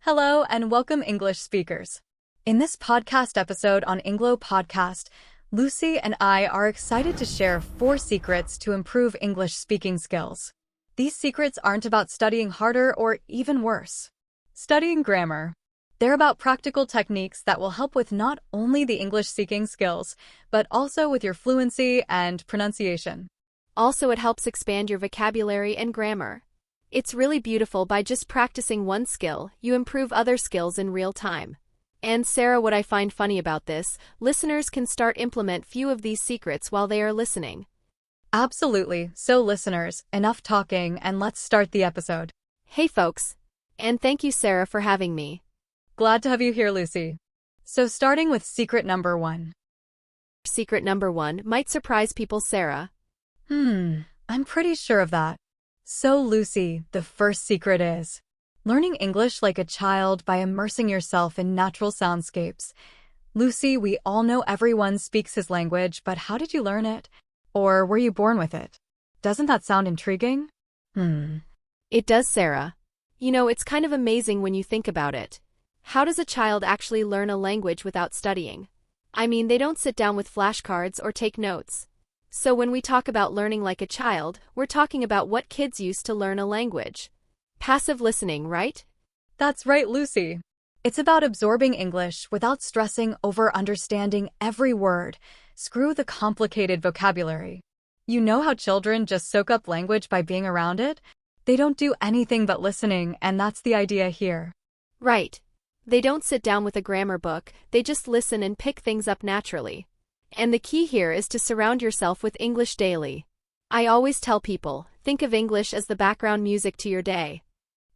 Hello and welcome, English speakers. In this podcast episode on Inglo Podcast, Lucy and I are excited to share 4 secrets to improve English speaking skills. These secrets aren't about studying harder or, even worse, studying grammar. They're about practical techniques that will help with not only the English speaking skills, but also with your fluency and pronunciation. Also, it helps expand your vocabulary and grammar. It's really beautiful. By just practicing one skill, you improve other skills in real time. And Sarah, what I find funny about this, listeners can start implement few of these secrets while they are listening. Absolutely. So listeners, enough talking and let's start the episode. Hey folks. And thank you, Sarah, for having me. Glad to have you here, Lucy. So starting with secret number 1. Secret number 1 might surprise people, Sarah. I'm pretty sure of that. So Lucy, the first secret is learning English like a child by immersing yourself in natural soundscapes. Lucy, we all know everyone speaks his language, but how did you learn it? Or were you born with it? Doesn't that sound intriguing? It does, Sarah. You know, it's kind of amazing when you think about it. How does a child actually learn a language without studying? I mean, they don't sit down with flashcards or take notes. So when we talk about learning like a child, we're talking about what kids use to learn a language. Passive listening, right? That's right, Lucy. It's about absorbing English without stressing over understanding every word. Screw the complicated vocabulary. You know how children just soak up language by being around it? They don't do anything but listening, and that's the idea here. Right. They don't sit down with a grammar book, they just listen and pick things up naturally. And the key here is to surround yourself with English daily. I always tell people, think of English as the background music to your day.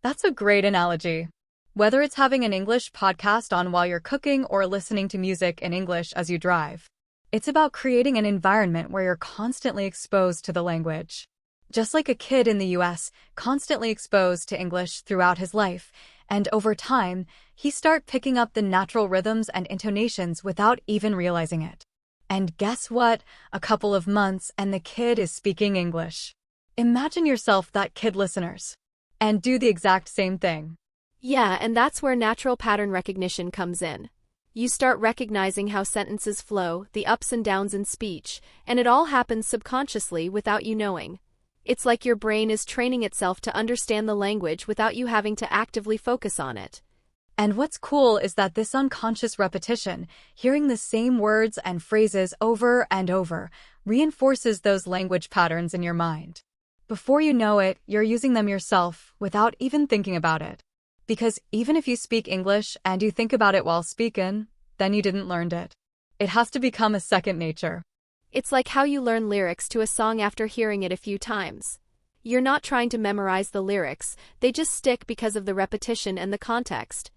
That's a great analogy. Whether it's having an English podcast on while you're cooking or listening to music in English as you drive, it's about creating an environment where you're constantly exposed to the language. Just like a kid in the US, constantly exposed to English throughout his life, and over time, he starts picking up the natural rhythms and intonations without even realizing it. And guess what? A couple of months and the kid is speaking English. Imagine yourself that kid, listeners, and do the exact same thing. Yeah, and that's where natural pattern recognition comes in. You start recognizing how sentences flow, the ups and downs in speech, and it all happens subconsciously without you knowing. It's like your brain is training itself to understand the language without you having to actively focus on it. And what's cool is that this unconscious repetition, hearing the same words and phrases over and over, reinforces those language patterns in your mind. Before you know it, you're using them yourself without even thinking about it. Because even if you speak English and you think about it while speaking, then you didn't learn it. It has to become a second nature. It's like how you learn lyrics to a song after hearing it a few times. You're not trying to memorize the lyrics, they just stick because of the repetition and the context.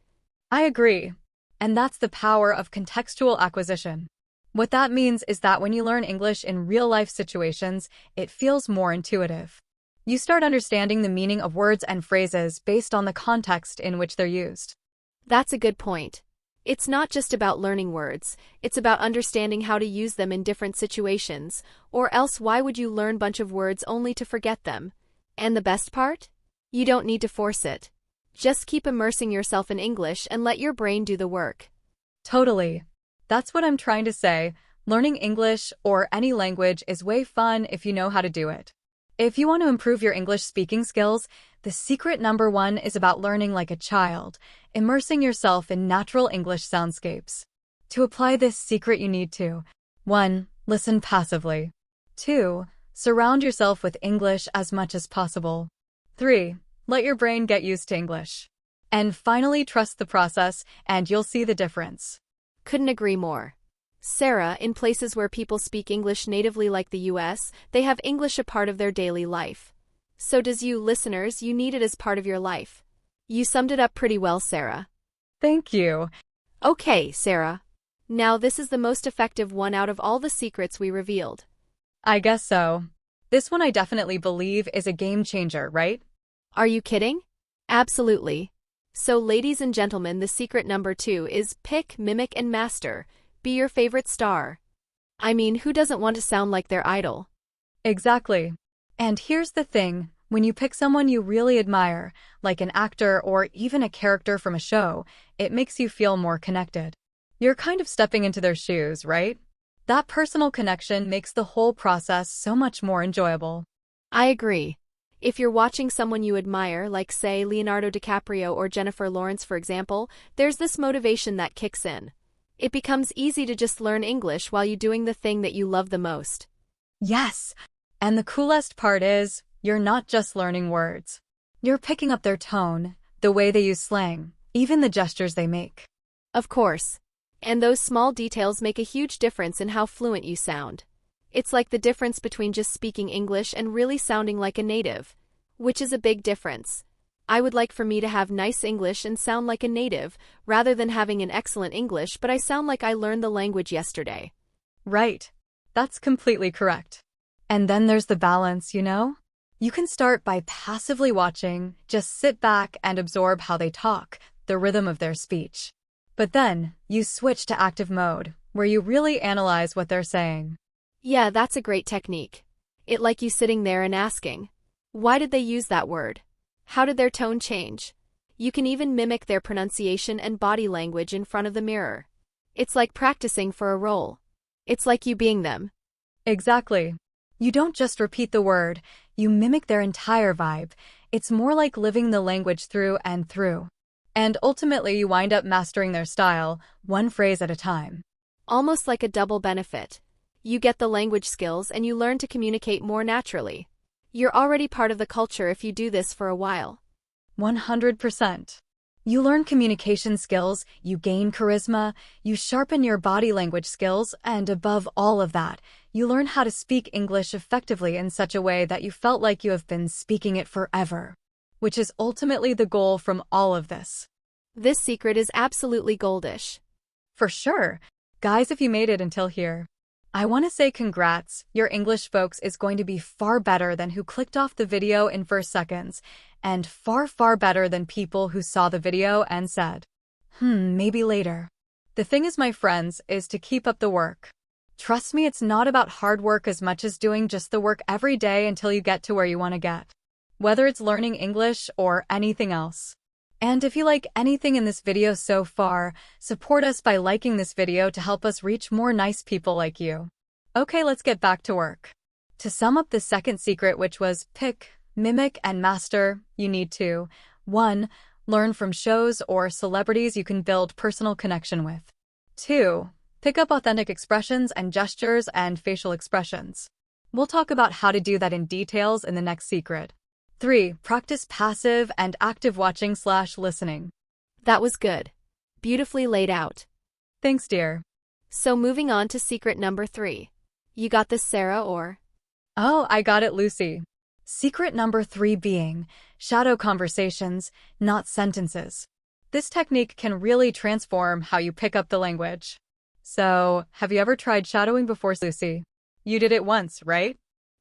I agree. And that's the power of contextual acquisition. What that means is that when you learn English in real-life situations, it feels more intuitive. You start understanding the meaning of words and phrases based on the context in which they're used. That's a good point. It's not just about learning words, it's about understanding how to use them in different situations, or else why would you learn a bunch of words only to forget them? And the best part? You don't need to force it. Just keep immersing yourself in English and let your brain do the work. Totally. That's what I'm trying to say. Learning English or any language is way fun if you know how to do it. If you want to improve your English speaking skills, the secret number 1 is about learning like a child, immersing yourself in natural English soundscapes. To apply this secret, you need to 1. Listen passively. 2. Surround yourself with English as much as possible. 3. Let your brain get used to English. And finally, trust the process, and you'll see the difference. Couldn't agree more. Sarah, in places where people speak English natively like the US, they have English a part of their daily life. So does you, listeners, you need it as part of your life. You summed it up pretty well, Sarah. Thank you. Okay, Sarah. Now this is the most effective one out of all the secrets we revealed. I guess so. This one I definitely believe is a game changer, right? Are you kidding? Absolutely. So ladies and gentlemen, the secret number 2 is pick, mimic, and master. Be your favorite star. I mean, who doesn't want to sound like their idol? Exactly. And here's the thing, When you pick someone you really admire, like an actor or even a character from a show, it makes you feel more connected. You're kind of stepping into their shoes, right? That personal connection makes the whole process so much more enjoyable. I agree. If you're watching someone you admire, like say Leonardo DiCaprio or Jennifer Lawrence for example, there's this motivation that kicks in. It becomes easy to just learn English while you're doing the thing that you love the most. Yes, and the coolest part is, you're not just learning words. You're picking up their tone, the way they use slang, even the gestures they make. Of course. And those small details make a huge difference in how fluent you sound. It's like the difference between just speaking English and really sounding like a native, which is a big difference. I would like for me to have nice English and sound like a native, rather than having an excellent English but I sound like I learned the language yesterday. Right. That's completely correct. And then there's the balance, you know? You can start by passively watching, just sit back and absorb how they talk, the rhythm of their speech. But then, you switch to active mode, where you really analyze what they're saying. Yeah, that's a great technique. It like you sitting there and asking, why did they use that word? How did their tone change? You can even mimic their pronunciation and body language in front of the mirror. It's like practicing for a role. It's like you being them. Exactly. You don't just repeat the word, you mimic their entire vibe. It's more like living the language through and through. And ultimately you wind up mastering their style, one phrase at a time. Almost like a double benefit. You get the language skills and you learn to communicate more naturally. You're already part of the culture if you do this for a while. 100%. You learn communication skills, you gain charisma, you sharpen your body language skills, and above all of that, you learn how to speak English effectively in such a way that you felt like you have been speaking it forever, which is ultimately the goal from all of this. This secret is absolutely goldish. For sure. Guys, if you made it until here, I want to say congrats. Your English folks is going to be far better than who clicked off the video in first seconds, and far, far better than people who saw the video and said, maybe later. The thing is, my friends, is to keep up the work. Trust me, it's not about hard work as much as doing just the work every day until you get to where you want to get. Whether it's learning English or anything else. And if you like anything in this video so far, support us by liking this video to help us reach more nice people like you. Okay, let's get back to work. To sum up the second secret, which was pick, mimic, and master, you need to 1. Learn from shows or celebrities you can build personal connection with. 2. Pick up authentic expressions and gestures and facial expressions. We'll talk about how to do that in details in the next secret. 3. Practice passive and active watching/listening. That was good. Beautifully laid out. Thanks, dear. So moving on to secret number 3. You got this, Sarah, or? Oh, I got it, Lucy. Secret number 3 being shadow conversations, not sentences. This technique can really transform how you pick up the language. So, have you ever tried shadowing before, Lucy? You did it once, right?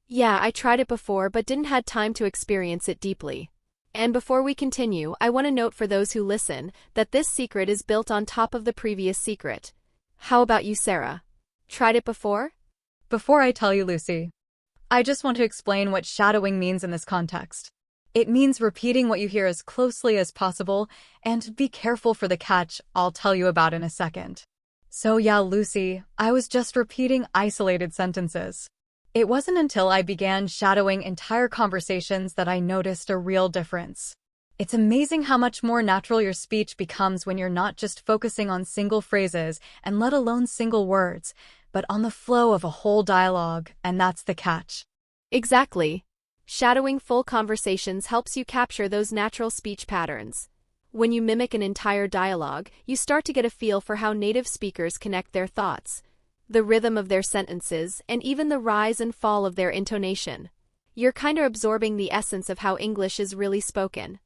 Yeah, I tried it before but didn't have time to experience it deeply. And before we continue, I want to note for those who listen that this secret is built on top of the previous secret. How about you, Sarah? Tried it before? Before I tell you, Lucy, I just want to explain what shadowing means in this context. It means repeating what you hear as closely as possible, and be careful for the catch I'll tell you about in a second. So yeah, Lucy, I was just repeating isolated sentences. It wasn't until I began shadowing entire conversations that I noticed a real difference. It's amazing how much more natural your speech becomes when you're not just focusing on single phrases and let alone single words, but on the flow of a whole dialogue, and that's the catch. Exactly. Shadowing full conversations helps you capture those natural speech patterns. When you mimic an entire dialogue, you start to get a feel for how native speakers connect their thoughts, the rhythm of their sentences, and even the rise and fall of their intonation. You're kind of absorbing the essence of how English is really spoken.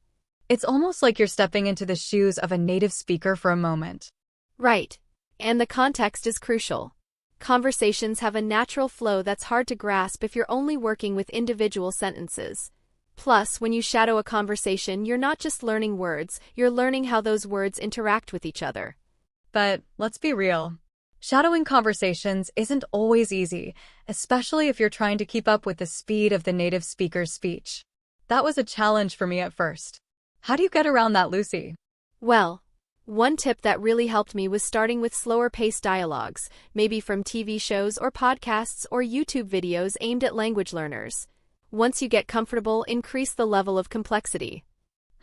It's almost like you're stepping into the shoes of a native speaker for a moment. Right. And the context is crucial. Conversations have a natural flow that's hard to grasp if you're only working with individual sentences. Plus, when you shadow a conversation, you're not just learning words, you're learning how those words interact with each other. But let's be real. Shadowing conversations isn't always easy, especially if you're trying to keep up with the speed of the native speaker's speech. That was a challenge for me at first. How do you get around that, Lucy? Well, one tip that really helped me was starting with slower-paced dialogues, maybe from TV shows or podcasts or YouTube videos aimed at language learners. Once you get comfortable, increase the level of complexity.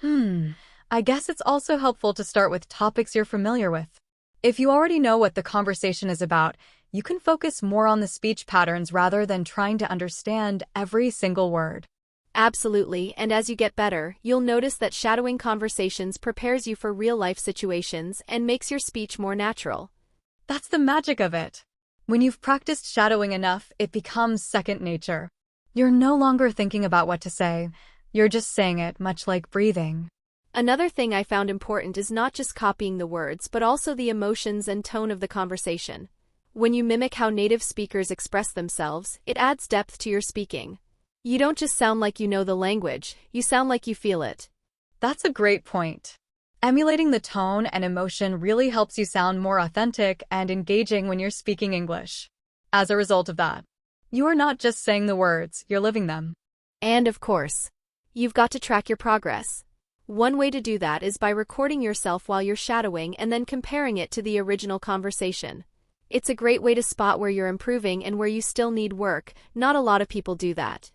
I guess it's also helpful to start with topics you're familiar with. If you already know what the conversation is about, you can focus more on the speech patterns rather than trying to understand every single word. Absolutely, and as you get better, you'll notice that shadowing conversations prepares you for real-life situations and makes your speech more natural. That's the magic of it. When you've practiced shadowing enough, it becomes second nature. You're no longer thinking about what to say, you're just saying it, much like breathing. Another thing I found important is not just copying the words, but also the emotions and tone of the conversation. When you mimic how native speakers express themselves, it adds depth to your speaking. You don't just sound like you know the language, you sound like you feel it. That's a great point. Emulating the tone and emotion really helps you sound more authentic and engaging when you're speaking English. As a result of that, you are not just saying the words, you're living them. And of course, you've got to track your progress. One way to do that is by recording yourself while you're shadowing and then comparing it to the original conversation. It's a great way to spot where you're improving and where you still need work. Not a lot of people do that.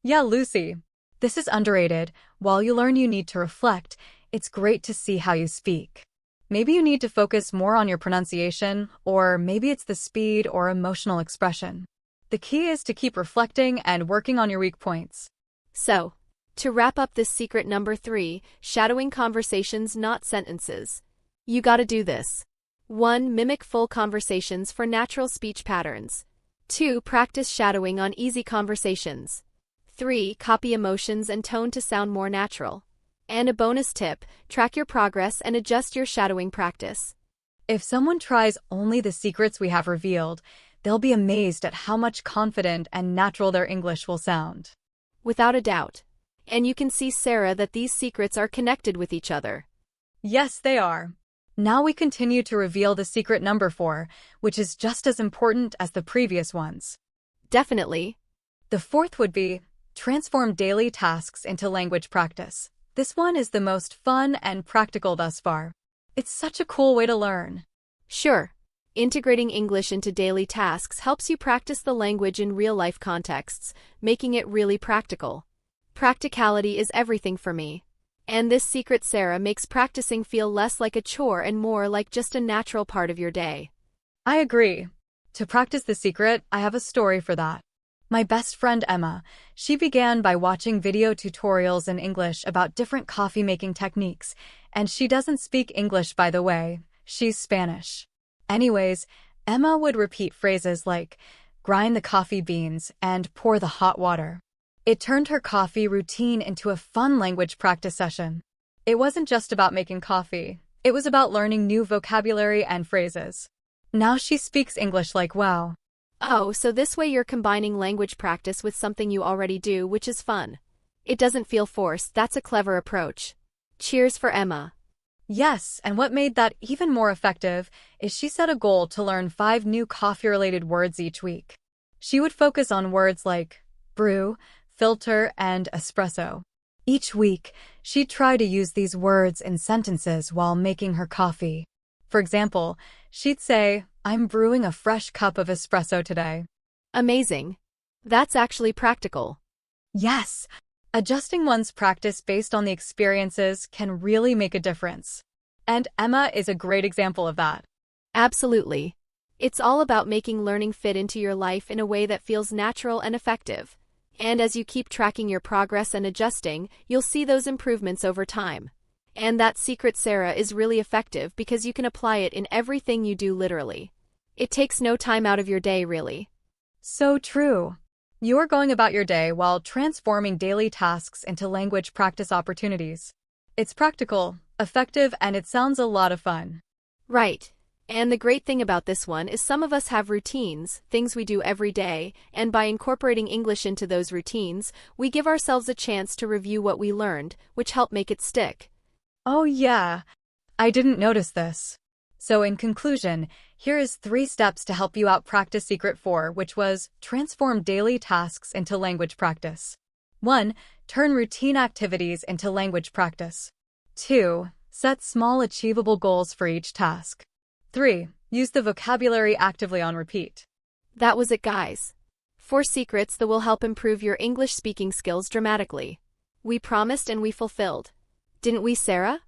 Yeah, Lucy. This is underrated. While you learn you need to reflect, it's great to see how you speak. Maybe you need to focus more on your pronunciation, or maybe it's the speed or emotional expression. The key is to keep reflecting and working on your weak points. So, to wrap up this secret number 3, shadowing conversations, not sentences. You gotta do this. 1. Mimic full conversations for natural speech patterns. 2. Practice shadowing on easy conversations. 3. Copy emotions and tone to sound more natural. And a bonus tip, track your progress and adjust your shadowing practice. If someone tries only the secrets we have revealed, they'll be amazed at how much confident and natural their English will sound. Without a doubt. And you can see, Sarah, that these secrets are connected with each other. Yes, they are. Now we continue to reveal the secret number 4, which is just as important as the previous ones. Definitely. The fourth would be, transform daily tasks into language practice. This one is the most fun and practical thus far. It's such a cool way to learn. Sure. Integrating English into daily tasks helps you practice the language in real-life contexts, making it really practical. Practicality is everything for me. And this secret, Sarah, makes practicing feel less like a chore and more like just a natural part of your day. I agree. To practice the secret, I have a story for that. My best friend Emma, she began by watching video tutorials in English about different coffee-making techniques, and she doesn't speak English, by the way, she's Spanish. Anyways, Emma would repeat phrases like, grind the coffee beans and pour the hot water. It turned her coffee routine into a fun language practice session. It wasn't just about making coffee, it was about learning new vocabulary and phrases. Now she speaks English like wow. Oh, so this way you're combining language practice with something you already do, which is fun. It doesn't feel forced. That's a clever approach. Cheers for Emma. Yes, and what made that even more effective is she set a goal to learn 5 new coffee-related words each week. She would focus on words like brew, filter, and espresso. Each week, she'd try to use these words in sentences while making her coffee. For example, she'd say, I'm brewing a fresh cup of espresso today. Amazing. That's actually practical. Yes, adjusting one's practice based on the experiences can really make a difference. And Emma is a great example of that. Absolutely. It's all about making learning fit into your life in a way that feels natural and effective. And as you keep tracking your progress and adjusting, you'll see those improvements over time. And that secret, Sarah, is really effective because you can apply it in everything you do literally. It takes no time out of your day, really. So true. You are going about your day while transforming daily tasks into language practice opportunities. It's practical, effective, and it sounds a lot of fun. Right. And the great thing about this one is some of us have routines, things we do every day, and by incorporating English into those routines, we give ourselves a chance to review what we learned, which help make it stick. Oh yeah, I didn't notice this. So in conclusion, here is 3 steps to help you out practice secret 4, which was transform daily tasks into language practice. 1. Turn routine activities into language practice. 2. Set small achievable goals for each task. 3. Use the vocabulary actively on repeat. That was it, guys. 4 secrets that will help improve your English speaking skills dramatically. We promised and we fulfilled. Didn't we, Sarah?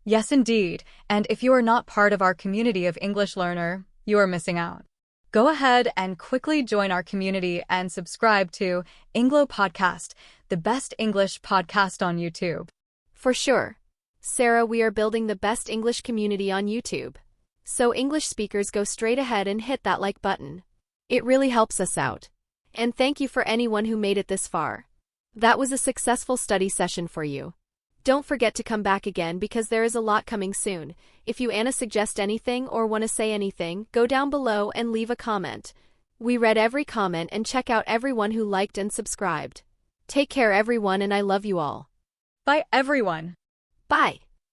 Yes, indeed. And if you are not part of our community of English learner, you are missing out. Go ahead and quickly join our community and subscribe to Inglo Podcast, the best English podcast on YouTube. For sure. Sarah, we are building the best English community on YouTube. So English speakers, go straight ahead and hit that like button. It really helps us out. And thank you for anyone who made it this far. That was a successful study session for you. Don't forget to come back again because there is a lot coming soon. If you suggest anything or want to say anything, go down below and leave a comment. We read every comment and check out everyone who liked and subscribed. Take care everyone, and I love you all. Bye everyone. Bye.